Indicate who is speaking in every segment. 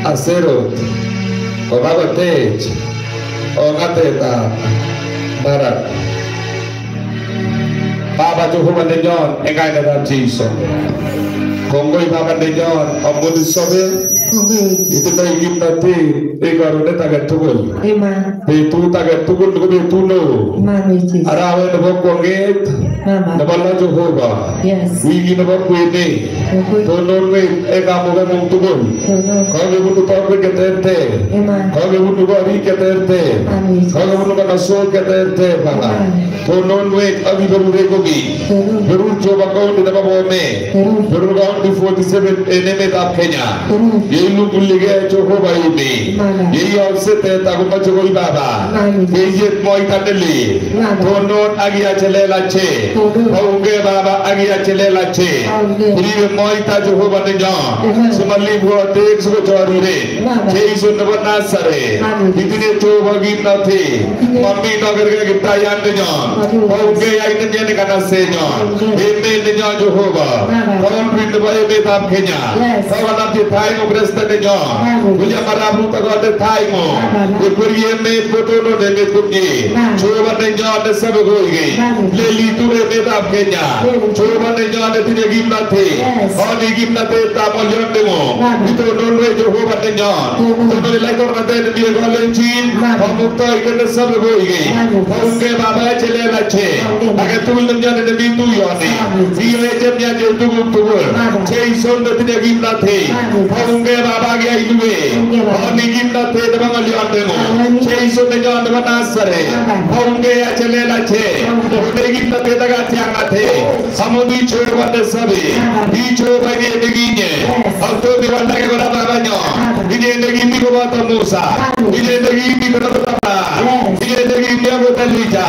Speaker 1: Asero, Ogabatech, Ogateta, Barak. Baba Jehovah de John, a guy that Jesus. Congo Baba de John, a good sovereign. Itu tak ingin nanti, kalau kita tak tugul. Itu tak tugul, kita tuno. Arawan nak konget, nak bala Jehovah. Wigi nak kuini. Tunon we, kamu kan mung tugul. Kalau kita tahu kita erte. Kalau kita beri kita erte. Kalau kita nasol kita erte, bala. Tunon we, abi baru rekogi. Baru coba kau di dalam bome. Baru kau di 47 enemy tak Kenya. Ilu kuliga Jehovah ini, ini offset tahu macam kau Baba, ini moi tandeli, tonon agi acele lace, kauge Baba agi acele lace, ini moi ta Jehovah nejan, semali buat ek suku cari, cai sundapat nasare, ini Jehovah kita thi, mami nagar kita yang nejan, kauge yang nejan ni kana sejan, ini nejan Jehovah, kau pintu bayi betap Kenya, kau nanti thai ngobresta nejan. Punya marabu tak ada thaimo. Ikuriye me fotono de me kunji. Coba nenja de sab hoige. Leli ture me dap Kenya. Coba nenja de tine gimnate. Oni gimnate tamolyon demo. Itu nolwe Jehovah nenja. Nolwe laikor nate de biye golenchin. Pamukta ikene sab hoige. Pamukge baba chele lache. Agar tu nenja de bintu yoni. Biye jemnya je tuguk tugul. Chei son de tine gimnate. Pamukge baba gaya iluwe. Oni gimnate de bangalyon demo. Chei son nenja de banasare. Pamukge chele lache. Oni gimnate de gatiangate. Samudi chorwa de sabe. Icho bagi beginye. Auto de wanda ke gora babanyo. Ide de gindi ko bata Musa. Ide de gindi ko bata. Ide de gindi ko Talija.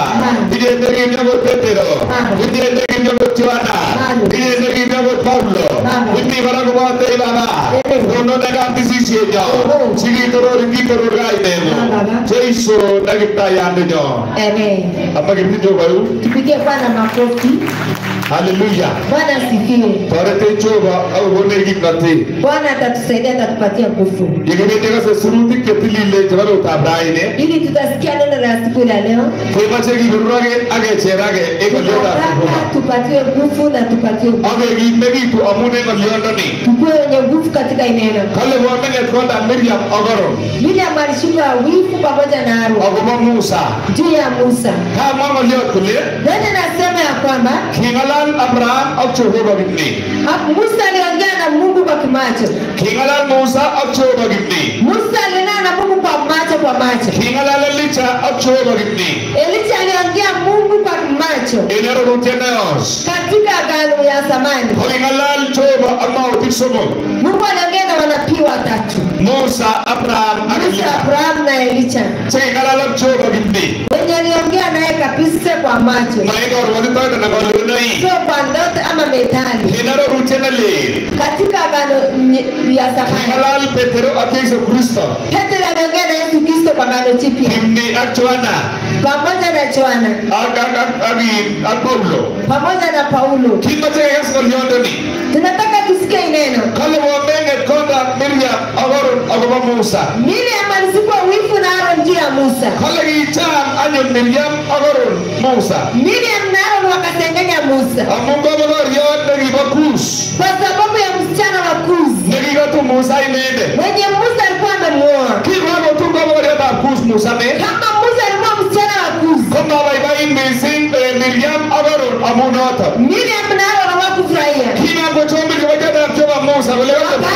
Speaker 1: Ide de gindi ko Petero. Ide de gindi ko Juana. Ide de gindi ko Paulo. Ide bara ko bata Baba. Dono de ganti si sieja. Sigi toro ringi toro gai demo. Jesu nagita yande jo.
Speaker 2: Amen.
Speaker 1: Apa gitu jo baru?
Speaker 2: Tupigie Bwana makofi.
Speaker 1: Hallelujah.
Speaker 2: Bwana asifiwe.
Speaker 1: Torete choba au bone gimnate.
Speaker 2: Bwana atatusaidia, atatupatia nguvu.
Speaker 1: Yegedega se suruti ketilile jabalo tabraine.
Speaker 2: Ili tutasikia neno la siku ya leo.
Speaker 1: Kema chegi burage age cherage ego leda.
Speaker 2: Tupatie nguvu na tupatie nguvu.
Speaker 1: Age gimnegi tu amune ngaliona ni.
Speaker 2: Tukue wenye nguvu katika neno.
Speaker 1: Kale wamene twanda Miriam agoro.
Speaker 2: Miriam alishinda wivu pamoja na Haruni.
Speaker 1: Agoma Musa.
Speaker 2: Juu ya Musa.
Speaker 1: Kama ngaliona kule.
Speaker 2: Neno nasema ya kwamba
Speaker 1: Kingalan Abraham au Jehovah gimni.
Speaker 2: Musa aliongea na Mungu kwa kimacho.
Speaker 1: Kingalan Musa au Jehovah gimni.
Speaker 2: Musa alinena na Mungu kwa macho kwa macho.
Speaker 1: Kingalan Elisha au Jehovah gimni.
Speaker 2: Elisha aliongea Mungu kwa macho.
Speaker 1: Enero ruteneos.
Speaker 2: Katika agano ya zamani.
Speaker 1: Kingalan Jehovah ama utisomo.
Speaker 2: Mungu aliongea na manabii watatu.
Speaker 1: Musa, Abraham,
Speaker 2: Musa, Abraham na Elisha.
Speaker 1: Kingalan Jehovah gimni.
Speaker 2: Wenye aliongea naye kabisa kwa macho.
Speaker 1: Maeneo walitoka na walionai.
Speaker 2: Sio kwa ndoto ama methali.
Speaker 1: Enero rutenele.
Speaker 2: Katika agano ya zamani.
Speaker 1: Kingalan Petero akiso Kristo.
Speaker 2: Petro aliongea na Yesu Kristo kwa agano jipya.
Speaker 1: Gimni actuana.
Speaker 2: Pamoja na Yohana.
Speaker 1: Paulo.
Speaker 2: Pamoja na Paulo.
Speaker 1: Kimache Yesu aliondoni.
Speaker 2: Tunataka tusikie neno.
Speaker 1: Kale wamenge konda Miriam agoro Musa.
Speaker 2: Miriam alizikwa wivu na Haruni juu ya Musa.
Speaker 1: Kale gicham anyo Miriam agoro Musa.
Speaker 2: Miriam na Haruni wakatengenya Musa.
Speaker 1: Amungo bagor yote gibakus.
Speaker 2: Kwa sababu ya msichana wa Kuzi.
Speaker 1: Negigatu Musa inende.
Speaker 2: Mwenye Musa alikuwa amemuoa.
Speaker 1: Kiwabo tungo bagor yote Kus Musa me.
Speaker 2: Kama Musa alikuwa msichana wa Kuzi.
Speaker 1: Kama baibai mbisin Miriam agoro amunota.
Speaker 2: Miriam na Haruni hawakufurahia.
Speaker 1: Kina bochombi wajada kutoka Musa wale wote.